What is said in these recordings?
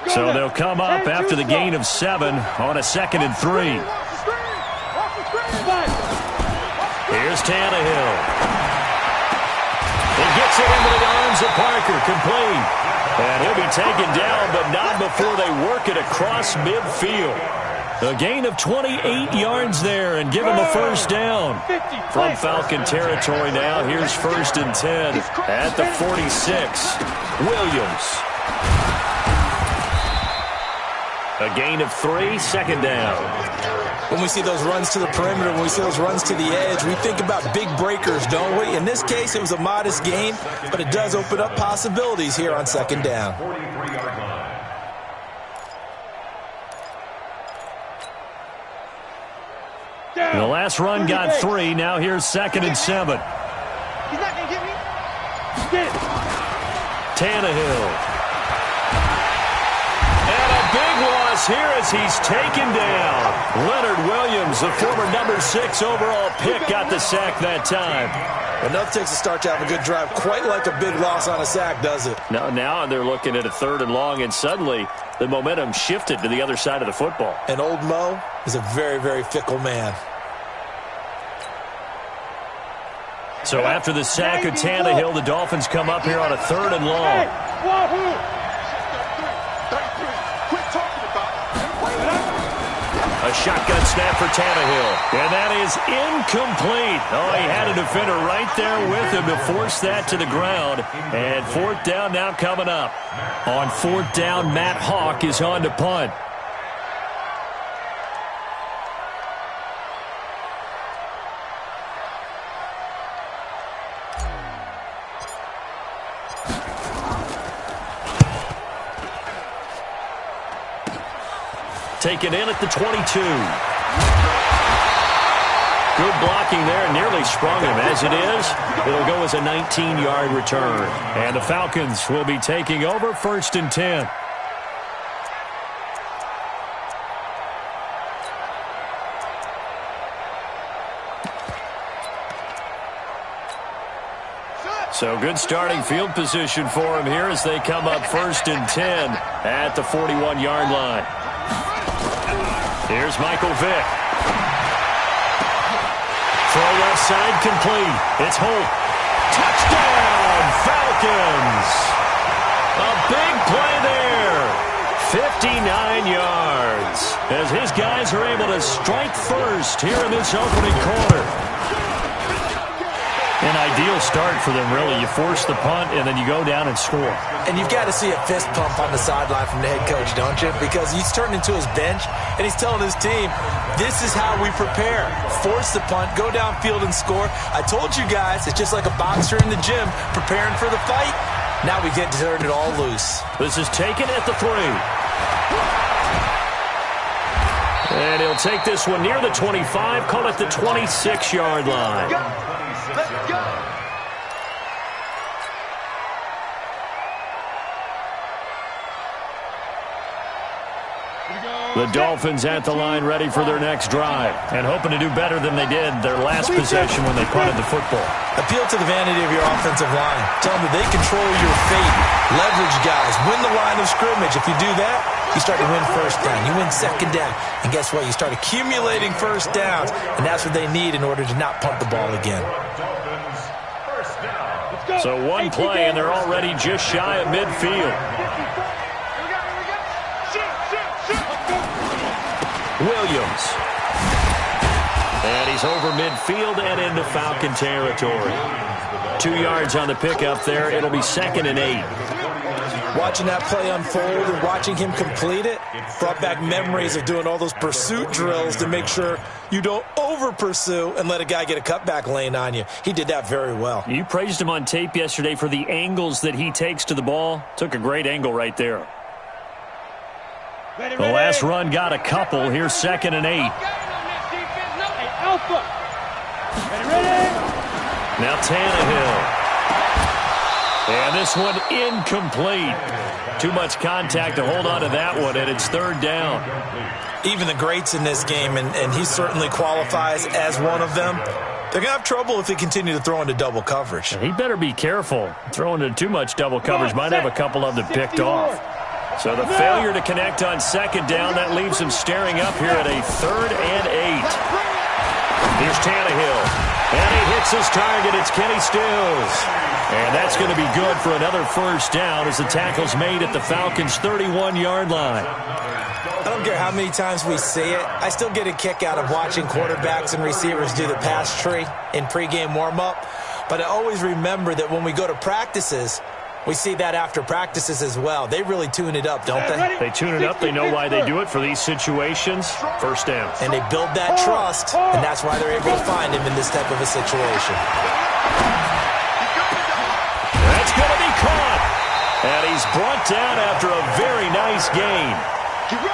So they'll come up after the gain of 7 on a 2nd and 3. Here's Tannehill. He gets it into the arms of Parker, complete. And he'll be taken down, but not before they work it across midfield. A gain of 28 yards there and give him a first down. From Falcon territory now, here's 1st and 10 at the 46. Williams. A gain of 3, 2nd down. When we see those runs to the perimeter, when we see those runs to the edge, we think about big breakers, don't we? In this case, it was a modest gain, but it does open up possibilities here on 2nd down. The last run got 3. Now here's 2nd and 7. He's not going to get me. Get it. Tannehill. And a big loss here as he's taken down. Leonard Williams, the former number 6 overall pick, got the sack that time. Enough takes a start to have a good drive. Quite like a big loss on a sack, does it? Now they're looking at a 3rd and long, and suddenly the momentum shifted to the other side of the football. And old Mo is a very, very fickle man. So after the sack of Tannehill, the Dolphins come up here on a 3rd and long. A shotgun snap for Tannehill. And that is incomplete. Oh, he had a defender right there with him to force that to the ground. And 4th down now coming up. On 4th down, Matt Hawk is on to punt. Taken in at the 22. Good blocking there, nearly sprung him. As it is, it'll go as a 19-yard return. And the Falcons will be taking over 1st and 10. So good starting field position for him here as they come up 1st and 10 at the 41-yard line. Here's Michael Vick. Throw left side complete. It's Holt. Touchdown, Falcons. A big play there. 59 yards as his guys are able to strike first here in this opening quarter. An ideal start for them, really. You force the punt, and then you go down and score. And you've got to see a fist pump on the sideline from the head coach, don't you? Because he's turned into his bench, and he's telling his team, this is how we prepare. Force the punt, go downfield and score. I told you guys, it's just like a boxer in the gym preparing for the fight. Now we get to turn it all loose. This is taken at the 3. And he'll take this one near the 25, call it the 26-yard line. Let's go. The Dolphins at the line ready for their next drive and hoping to do better than they did their last possession when they punted the football. Appeal to the vanity of your offensive line. Tell them that they control your fate. Leverage guys. Win the line of scrimmage. If you do that, you start to win 1st down. You win 2nd down. And guess what? You start accumulating 1st downs. And that's what they need in order to not punt the ball again. So one play, and they're already just shy of midfield. Williams. And he's over midfield and into Falcon territory. 2 yards on the pickup there. It'll be 2nd and 8. Watching that play unfold and watching him complete it brought back memories of doing all those pursuit drills to make sure you don't over-pursue and let a guy get a cutback lane on you. He did that very well. You praised him on tape yesterday for the angles that he takes to the ball. Took a great angle right there. The last run got a couple. Here's 2nd and 8. Now Tannehill. And this one incomplete. Too much contact to hold on to that one, and it's 3rd down. Even the greats in this game, and he certainly qualifies as one of them, they're going to have trouble if they continue to throw into double coverage. He better be careful. Throwing into too much double coverage might have a couple of them picked off. So the failure to connect on second down, that leaves him staring up here at a 3rd and 8. Here's Tannehill. And he hits his target. It's Kenny Stills. And that's going to be good for another first down as the tackle's made at the Falcons' 31-yard line. I don't care how many times we see it. I still get a kick out of watching quarterbacks and receivers do the pass tree in pregame warm-up. But I always remember that when we go to practices, we see that after practices as well. They really tune it up, don't they? They tune it up. They know why they do it for these situations. First down. And they build that trust, and that's why they're able to find him in this type of a situation. That's going to be caught. And he's brought down after a very nice gain.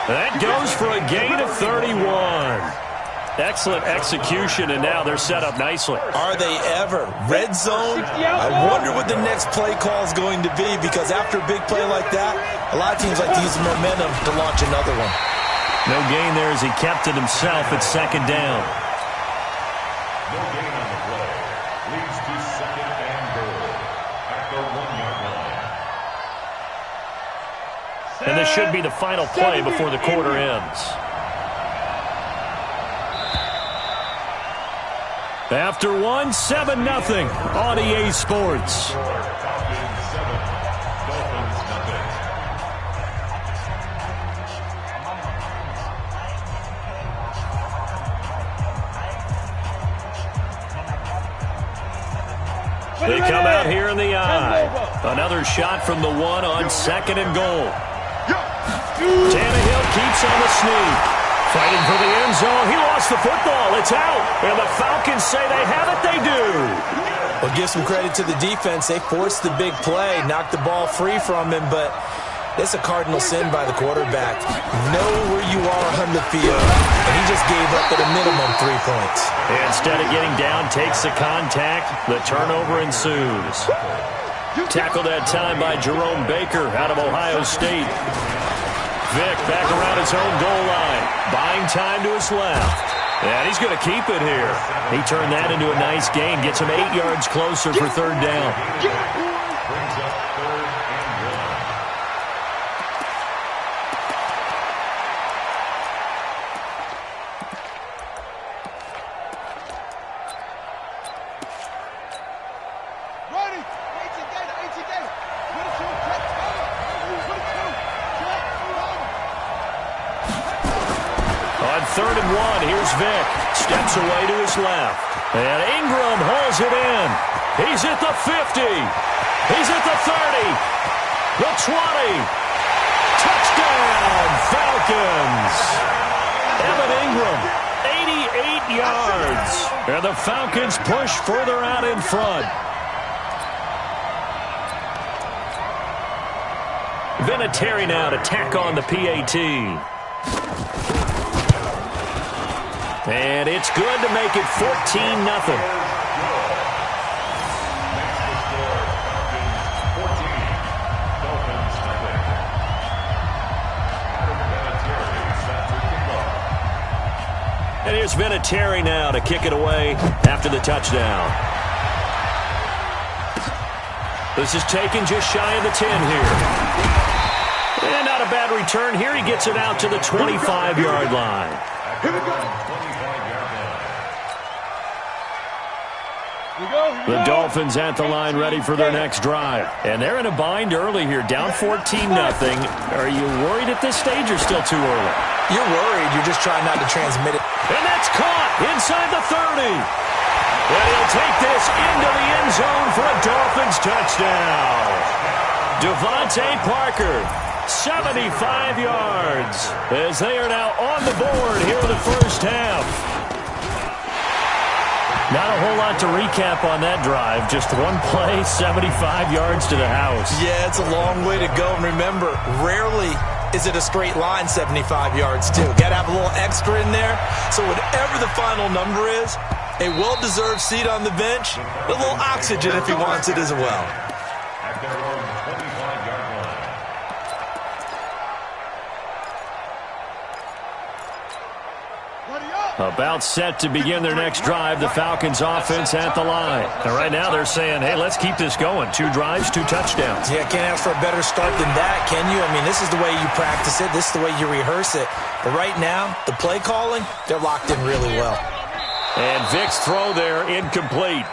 That goes for a gain of 31. Excellent execution, and now they're set up nicely. Are they ever? Red zone? I wonder what the next play call is going to be, because after a big play like that, a lot of teams like to use the momentum to launch another one. No gain there as he kept it himself at second down. No gain on the play. Leads to 2nd and goal at the 1-yard line. And this should be the final play before the quarter ends. After 7-0 on EA Sports. Falcons 7, Dolphins nothing. They come out here in the eye. Another shot from the 1 on 2nd and goal. Tannehill keeps on the sneak. Fighting for the end zone. He lost the football. It's out. And the Falcons say they have it. They do. Well, give some credit to the defense. They forced the big play, knocked the ball free from him, but it's a cardinal sin by the quarterback. Know where you are on the field, and he just gave up at a minimum 3 points. Instead of getting down, takes the contact. The turnover ensues. Tackled that time by Jerome Baker out of Ohio State. Vick back around his own goal line. Buying time to his left. And he's going to keep it here. He turned that into a nice gain. Gets him 8 yards closer for 3rd down. Brings up 3rd and 1. Ready. 18 data. 18 data. What is your cut? What is your On 3rd and 1, here's Vick. Steps away to his left. And Ingram hauls it in. He's at the 50. He's at the 30. The 20. Touchdown, Falcons. Evan Ingram, 88 yards. And the Falcons push further out in front. Vinatieri now to tack on the PAT. And it's good to make it 14-0. And here's Vinatieri now to kick it away after the touchdown. This is taken just shy of the 10 here. And not a bad return here. He gets it out to the 25-yard line. Here we go. The Dolphins at the line ready for their next drive. And they're in a bind early here, down 14-0. Are you worried at this stage or still too early? You're worried. You're just trying not to transmit it. And that's caught inside the 30. And he'll take this into the end zone for a Dolphins touchdown. Devontae Parker, 75 yards, as they are now on the board here in the first half. Not a whole lot to recap on that drive. Just one play, 75 yards to the house. Yeah, it's a long way to go. And remember, rarely is it a straight line 75 yards, too. Got to have a little extra in there. So whatever the final number is, a well-deserved seat on the bench, a little oxygen if he wants it as well. At their own 25-yard line. Ready up. About set to begin their next drive, the Falcons offense at the line. And right now they're saying, hey, let's keep this going. 2 drives, 2 touchdowns. Yeah, can't ask for a better start than that, can you? I mean, this is the way you practice it. This is the way you rehearse it. But right now, the play calling, they're locked in really well. And Vic's throw there, incomplete.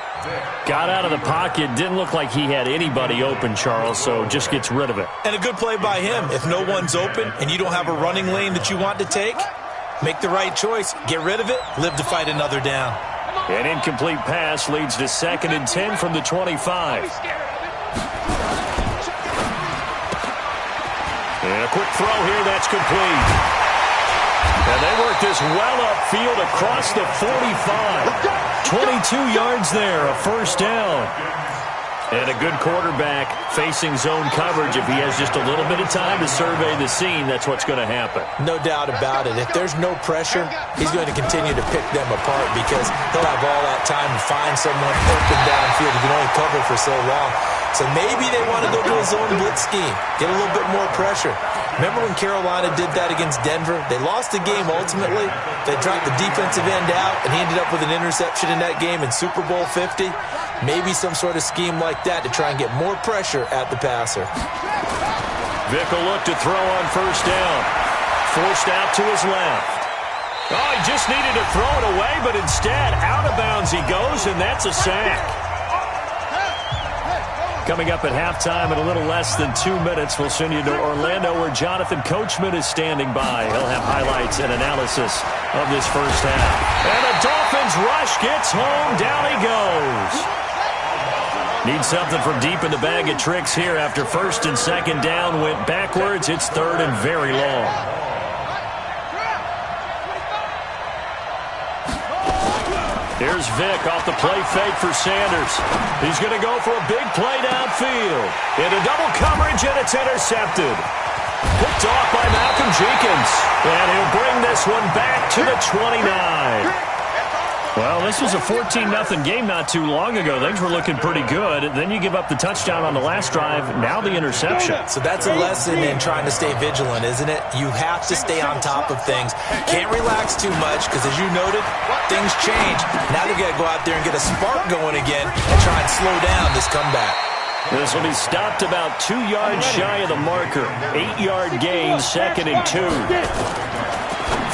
Got out of the pocket, didn't look like he had anybody open, Charles, so just gets rid of it. And a good play by him. If no one's open and you don't have a running lane that you want to take, make the right choice. Get rid of it. Live to fight another down. An incomplete pass leads to 2nd and 10 from the 25. And a quick throw here, that's complete. And they work this well upfield across the 45. 22 yards there, a first down. And a good quarterback facing zone coverage. If he has just a little bit of time to survey the scene, that's what's going to happen. No doubt about it. If there's no pressure, he's going to continue to pick them apart because he'll have all that time to find someone open downfield. He can only cover for so long. So maybe they want to go to a zone blitz scheme, get a little bit more pressure. Remember when Carolina did that against Denver? They lost the game ultimately. They dropped the defensive end out, and he ended up with an interception in that game in Super Bowl 50. Maybe some sort of scheme like that to try and get more pressure at the passer. Vic will look to throw on first down. Forced out to his left. Oh, he just needed to throw it away, but instead, out of bounds he goes, and that's a sack. Coming up at halftime in a little less than 2 minutes, we'll send you to Orlando where Jonathan Coachman is standing by. He'll have highlights and analysis of this first half. And the Dolphins rush gets home. Down he goes. Needs something from deep in the bag of tricks here after 1st and 2nd down went backwards. It's 3rd and very long. Here's Vic off the play fake for Sanders. He's going to go for a big play downfield. Into double coverage, and it's intercepted. Picked off by Malcolm Jenkins. And he'll bring this one back to the 29. Well, this was a 14-0 game not too long ago. Things were looking pretty good. Then you give up the touchdown on the last drive. Now the interception. So that's a lesson in trying to stay vigilant, isn't it? You have to stay on top of things. Can't relax too much because, as you noted, things change. Now they've got to go out there and get a spark going again and try and slow down this comeback. This will be stopped about 2 yards shy of the marker. 8-yard gain, 2nd and 2.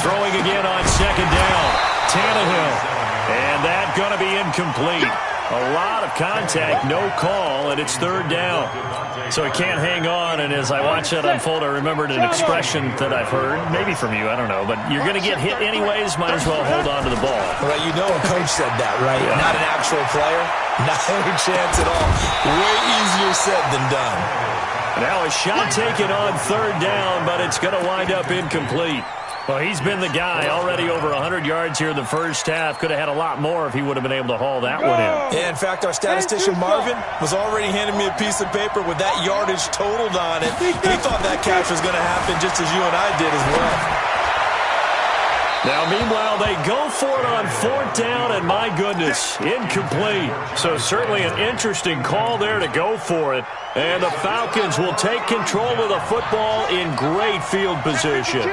Throwing again on 2nd down. Tannehill. And that's going to be incomplete. A lot of contact, no call, and it's 3rd down. So he can't hang on, and as I watch that unfold, I remembered an expression that I've heard, maybe from you, I don't know, but you're going to get hit anyways, might as well hold on to the ball. Well, you know a coach said that, right? Yeah. Not an actual player, not any chance at all. Way easier said than done. Now a shot taken on 3rd down, but it's going to wind up incomplete. Well, he's been the guy, already over 100 yards here in the first half. Could have had a lot more if he would have been able to haul that one in. Yeah, in fact, our statistician Marvin was already handing me a piece of paper with that yardage totaled on it. He thought that catch was going to happen just as you and I did as well. Now, meanwhile, they go for it on 4th down, and my goodness, incomplete. So certainly an interesting call there to go for it. And the Falcons will take control of the football in great field position.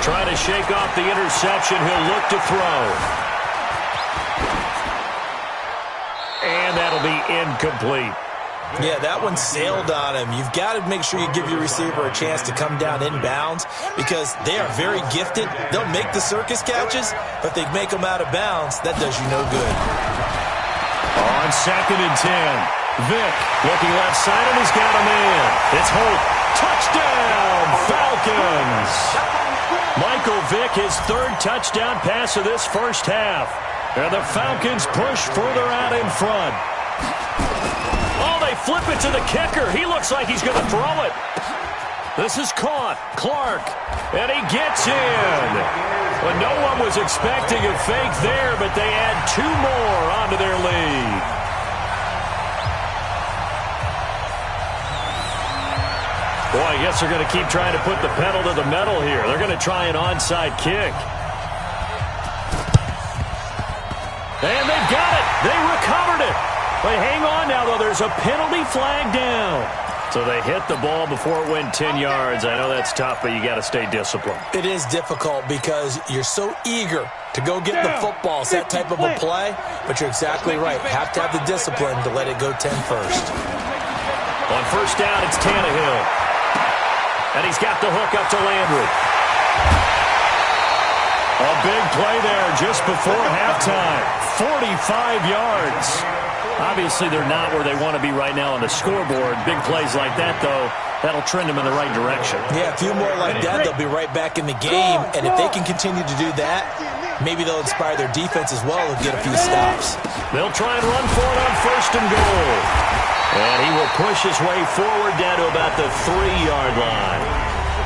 Trying to shake off the interception. He'll look to throw. And that'll be incomplete. Yeah, that one sailed on him. You've got to make sure you give your receiver a chance to come down inbounds because they are very gifted. They'll make the circus catches, but they make them out of bounds. That does you no good. On 2nd and 10, Vic looking left side, and he's got a man. It's Holt. Touchdown, Falcons! Michael Vick, his 3rd touchdown pass of this first half. And the Falcons push further out in front. Oh, they flip it to the kicker. He looks like he's going to throw it. This is caught. Clark. And he gets in. Well, no one was expecting a fake there, but they add 2 more onto their lead. Boy, I guess they're going to keep trying to put the pedal to the metal here. They're going to try an onside kick. And they've got it. They recovered it. But hang on now, though. There's a penalty flag down. So they hit the ball before it went 10 yards. I know that's tough, but you got to stay disciplined. It is difficult because you're so eager to go get the football. It's that type of a play, but you're exactly right. Have to have the discipline to let it go 10 first. On first down, it's Tannehill. And he's got the hook up to Landry. A big play there just before halftime. 45 yards. Obviously, they're not where they want to be right now on the scoreboard. Big plays like that, though, that'll trend them in the right direction. Yeah, a few more like that, they'll be right back in the game. And if they can continue to do that, maybe they'll inspire their defense as well and get a few stops. They'll try and run for it on first and goal. And he will push his way forward down to about the 3-yard line.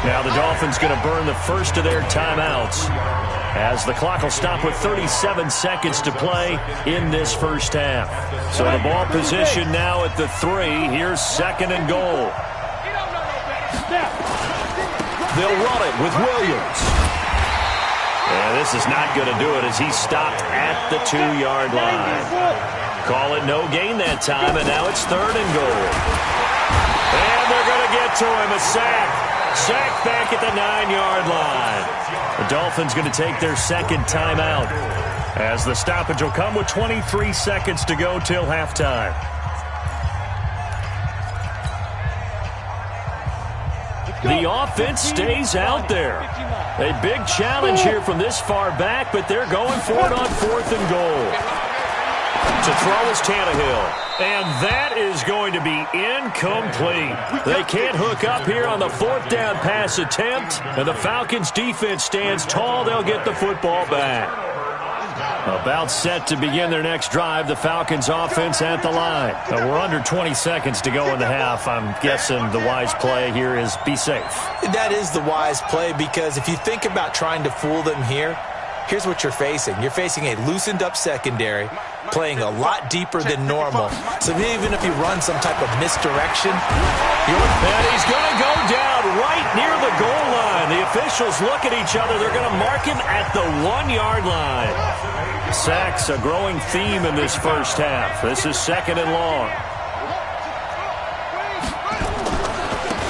Now the Dolphins going to burn the first of their timeouts as the clock will stop with 37 seconds to play in this first half. So the ball position now at the 3. Here's second and goal. They'll run it with Williams. And this is not going to do it as he's stopped at the 2-yard line. Call it no gain that time, and now it's third and goal. And they're going to get to him, a sack. Sack back at the 9-yard line. The Dolphins going to take their second timeout as the stoppage will come with 23 seconds to go till halftime. The offense stays out there. A big challenge here from this far back, but they're going for it on fourth and goal. To throw is Tannehill. And that is going to be incomplete. They can't hook up here on the fourth down pass attempt. And the Falcons defense stands tall. They'll get the football back. About set to begin their next drive, the Falcons offense at the line. We're under 20 seconds to go in the half. I'm guessing the wise play here is be safe. That is the wise play because if you think about trying to fool them here, here's what you're facing. You're facing a loosened up secondary, playing a lot deeper than normal. So even if you run some type of misdirection, and he's going to go down right near the goal line. The officials look at each other. They're going to mark him at the 1-yard line. Sacks, a growing theme in this first half. This is second and long.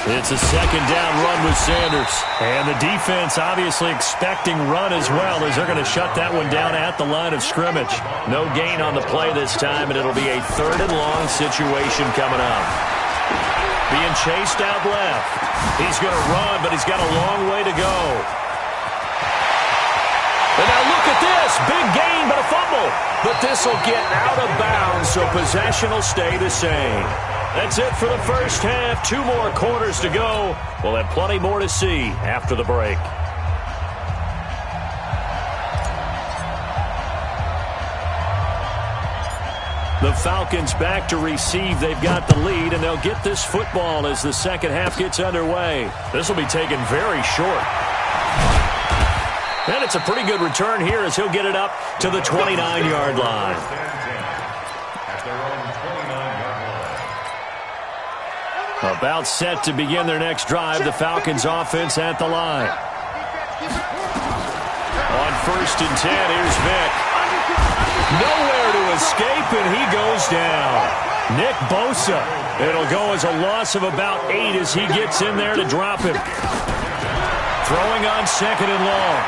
It's a second down run with Sanders. And the defense obviously expecting run as well as they're going to shut that one down at the line of scrimmage. No gain on the play this time, and it'll be a third and long situation coming up. Being chased out left. He's going to run, but he's got a long way to go. And now look at this. Big gain, but a fumble. But this will get out of bounds, so possession will stay the same. That's it for the first half. 2 more quarters to go. We'll have plenty more to see after the break. The Falcons back to receive. They've got the lead, and they'll get this football as the second half gets underway. This will be taken very short. And it's a pretty good return here as he'll get it up to the 29-yard line. About set to begin their next drive, the Falcons offense at the line. On first and 10, here's Vick. Nowhere to escape, and he goes down. Nick Bosa. It'll go as a loss of about 8 as he gets in there to drop him. Throwing on second and long.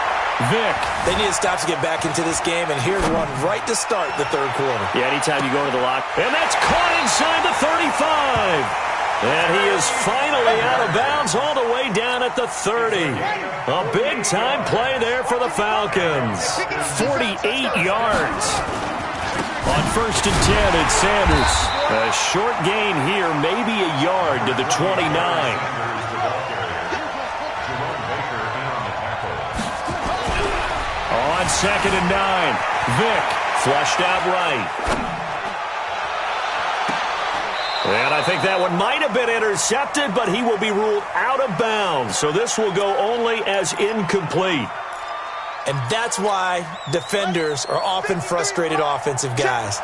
Vick. They need to stop to get back into this game, and here's one right to start the third quarter. Yeah, anytime you go to the lock. And that's caught inside the 35. And he is finally out of bounds all the way down at the 30. A big-time play there for the Falcons. 48 yards. On first and 10, it's Sanders. A short gain here, maybe a yard to the 29. On second and 9, Vick flushed out right. And I think that one might have been intercepted, but he will be ruled out of bounds. So this will go only as incomplete. And that's why defenders are often frustrated offensive guys.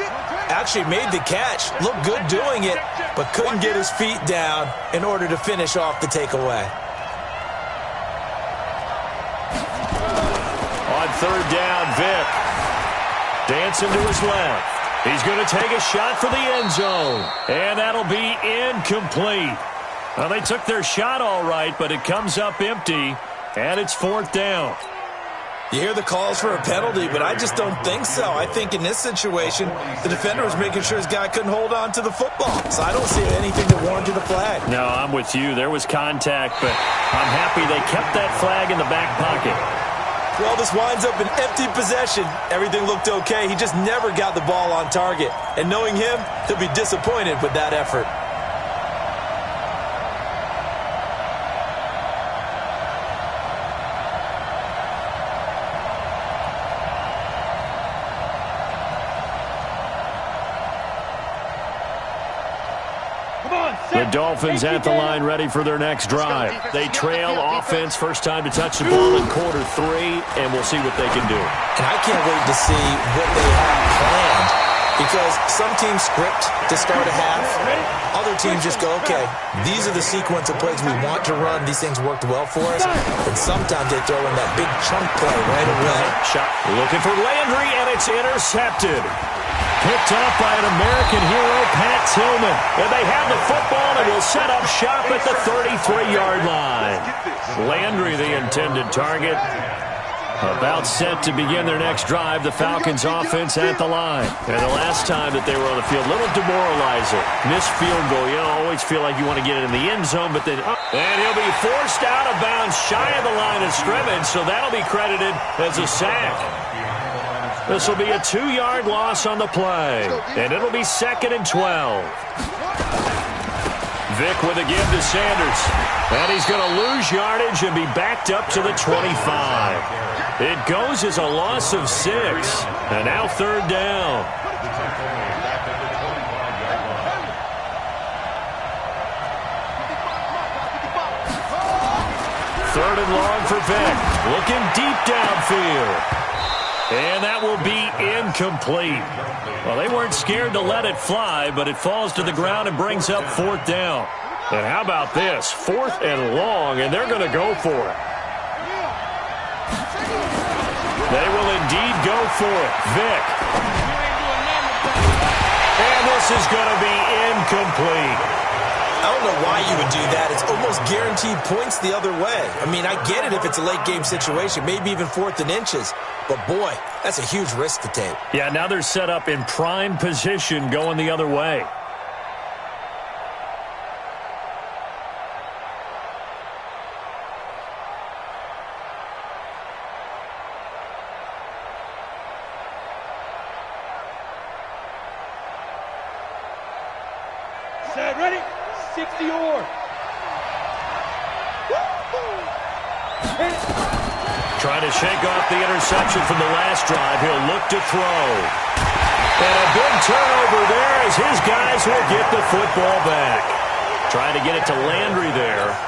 Actually made the catch, looked good doing it, but couldn't get his feet down in order to finish off the takeaway. On third down, Vick dancing to his left. He's going to take a shot for the end zone. And that'll be incomplete. Well, they took their shot all right, but it comes up empty, and it's 4th down. You hear the calls for a penalty, but I just don't think so. I think in this situation, the defender was making sure his guy couldn't hold on to the football. So I don't see anything that warranted a flag. No, I'm with you. There was contact, but I'm happy they kept that flag in the back pocket. Well, this winds up an empty possession. Everything looked okay. He just never got the ball on target. And knowing him, he'll be disappointed with that effort. The Dolphins at the line ready for their next drive. They trail offense, first time to touch the ball in quarter 3, and we'll see what they can do. And I can't wait to see what they have planned, because some teams script to start a half. Other teams just go, okay, these are the sequence of plays we want to run. These things worked well for us. And sometimes they throw in that big chunk play right away. Shot looking for Landry, and it's intercepted. Picked off by an American hero, Pat Tillman. And they have the football and will set up shop at the 33-yard line. Landry, the intended target. About set to begin their next drive, the Falcons offense at the line. And the last time that they were on the field, a little demoralizing. Missed field goal. You always feel like you want to get it in the end zone, but then... And he'll be forced out of bounds shy of the line of scrimmage, so that'll be credited as a sack. This will be a 2-yard loss on the play, and it'll be 2nd and 12. Vick with a give to Sanders, and he's going to lose yardage and be backed up to the 25. It goes as a loss of 6, and now 3rd down. Third and long for Vick, looking deep downfield. And that will be incomplete. Well, they weren't scared to let it fly, but it falls to the ground and brings up 4th down. And how about this? 4th and long, and they're going to go for it. They will indeed go for it. Vick. And this is going to be incomplete. I don't know why you would do that. It's almost guaranteed points the other way. I mean, I get it if it's a late-game situation, maybe even 4th and inches. But, boy, that's a huge risk to take. Yeah, now they're set up in prime position going the other way. Set, ready? 60-yard. Trying to shake off the interception from the last drive. He'll look to throw. And a big turnover there as his guys will get the football back. Trying to get it to Landry there.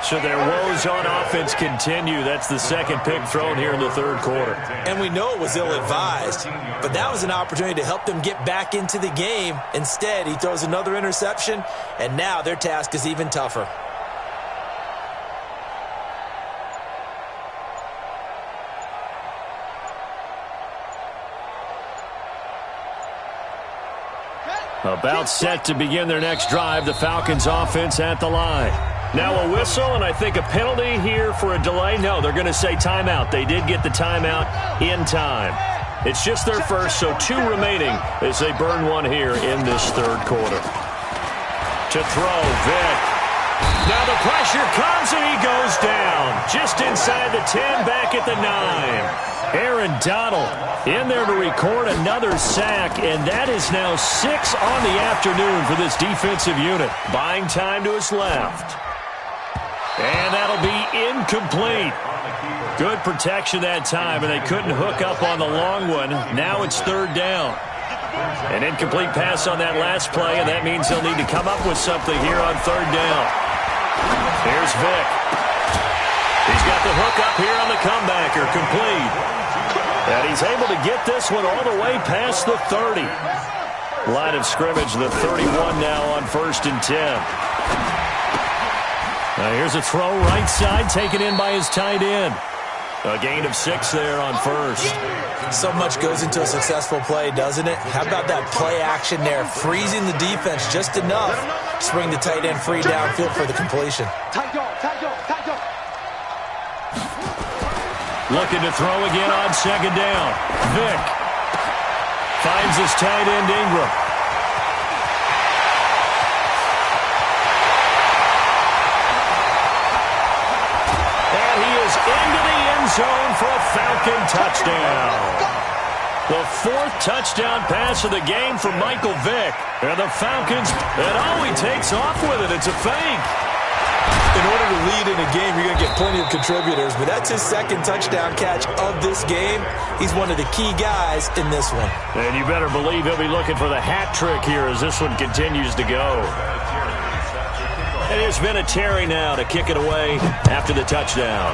So their woes on offense continue. That's the second pick thrown here in the 3rd quarter. And we know it was ill-advised, but that was an opportunity to help them get back into the game. Instead, he throws another interception, and now their task is even tougher. About set to begin their next drive, the Falcons offense at the line. Now a whistle, and I think a penalty here for a delay. No, they're going to say timeout. They did get the timeout in time. It's just their first, so 2 remaining as they burn one here in this 3rd quarter. To throw, Vick. Now the pressure comes, and he goes down. Just inside the 10, back at the 9. Aaron Donald in there to record another sack, and that is now 6 on the afternoon for this defensive unit. Buying time to his left. And that'll be incomplete. Good protection that time, and they couldn't hook up on the long one. Now it's 3rd down. An incomplete pass on that last play, and that means they'll need to come up with something here on 3rd down. Here's Vick. He's got the hook up here on the comebacker, complete. And he's able to get this one all the way past the 30. Line of scrimmage, the 31 now on 1st and 10. Now here's a throw right side, taken in by his tight end. A gain of 6 there on first. So much goes into a successful play, doesn't it? How about that play action there? Freezing the defense just enough to bring the tight end free downfield for the completion. Looking to throw again on second down. Vick finds his tight end Ingram. And he is into the end zone for a Falcon touchdown. The 4th touchdown pass of the game for Michael Vick. And the Falcons, and oh, he takes off with it. It's a fake. In order to lead in a game, you're going to get plenty of contributors, but that's his 2nd touchdown catch of this game. He's one of the key guys in this one. And you better believe he'll be looking for the hat trick here as this one continues to go. And it's been a Terry now to kick it away after the touchdown.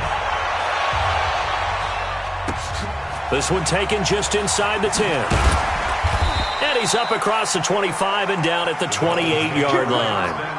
This one taken just inside the 10. And he's up across the 25 and down at the 28-yard line.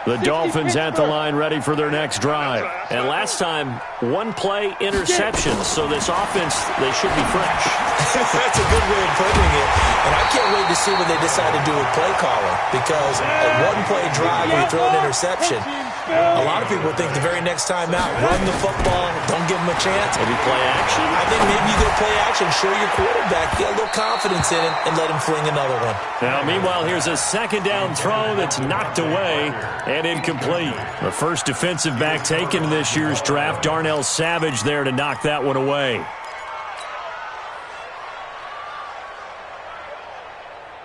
The Dolphins at the line ready for their next drive. And last time, 1-play interception. So this offense, they should be fresh. That's a good way of putting it. And I can't wait to see what they decide to do with play calling. Because a 1-play drive where you throw an interception, a lot of people think the very next time out, run the football, don't give them a chance. Maybe play action? I think maybe you go play action, show your quarterback, get a little confidence in him, and let him fling another one. Now, meanwhile, here's a second down throw that's knocked away and incomplete. The first defensive back taken in this year's draft, Darnell Savage there to knock that one away.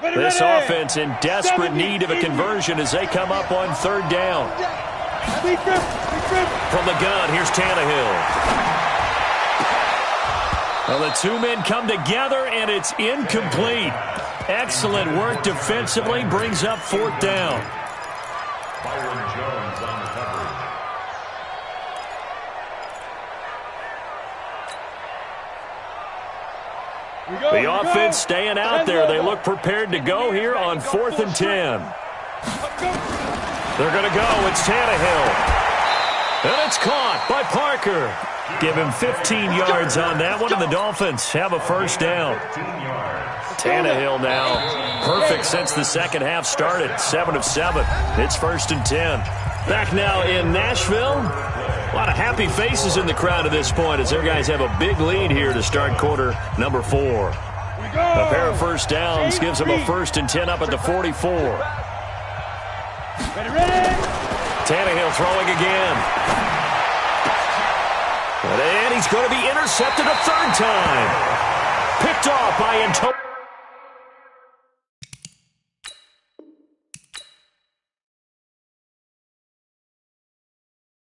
This offense in desperate need of a conversion as they come up on 3rd down. From the gun, here's Tannehill. Well, the 2 men come together, and it's incomplete. Excellent work defensively, brings up 4th down. Byron Jones on the coverage. The offense staying out there. They look prepared to go here on 4th and 10. They're going to go. It's Tannehill. And it's caught by Parker. Give him 15 yards on that one, and the Dolphins have a first down. Tannehill now perfect since the second half started. 7 of 7. It's 1st and 10. Back now in Nashville. A lot of happy faces in the crowd at this point as their guys have a big lead here to start quarter number 4. A pair of first downs gives them a 1st and 10 up at the 44. Tannehill throwing again. And he's going to be intercepted a 3rd time. Picked off by Antonio.